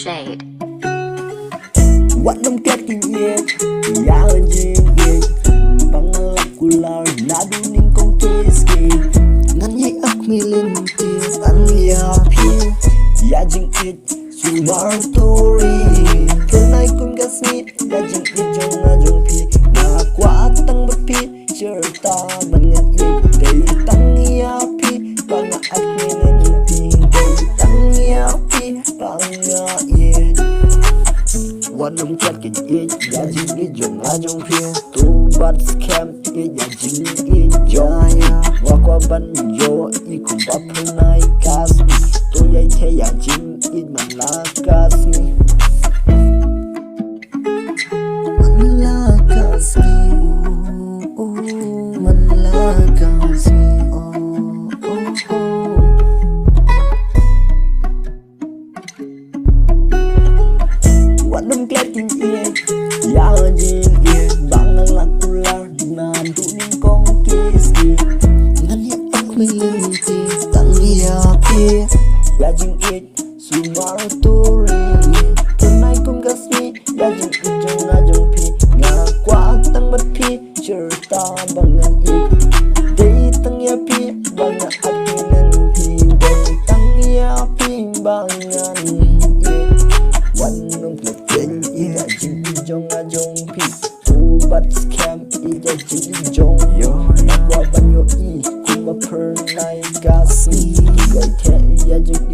shade. What I'm getting yet, yeah, jing it. Bangalakula, naduning kong kiski. Nani akmilin tis, anyapi. Yeah, jing it, sumartori. Kanay kong gasmit, yeah, jing it, jong na jong pi. Nakwatang bapi, cerita bangan it. Day tang yapi, banga akmilin tis. Day tang yapi, banga it. What I'm getting it, yeah, jing it, jong na jong pi. Tu bat scam it, yeah, jing it, jong ya. Wakwa ban yo, iku bapunay kasmi. Tu yay te ya jing it, malakasmi. Malakasmi, malakasmi, What I'm getting it, yeah, jing it. Bangalakula, naduning kong kiski. Nani akmilin tis, tangiyapi. Yeah, jing it, sumartori. Kanay kong gasmi, yeah, jing it, jong na jong pi. Nakwatang bapi, cerita bangan it. Day tang yapi, banga akmilin tis. Day tang yapi, bangan it. Wanong kletin, iya jing jong a jong pi. Tu bat scam, iya jing jong yo. Nakwa ban yo i, kuma pernay gasmi. Iya te iya jing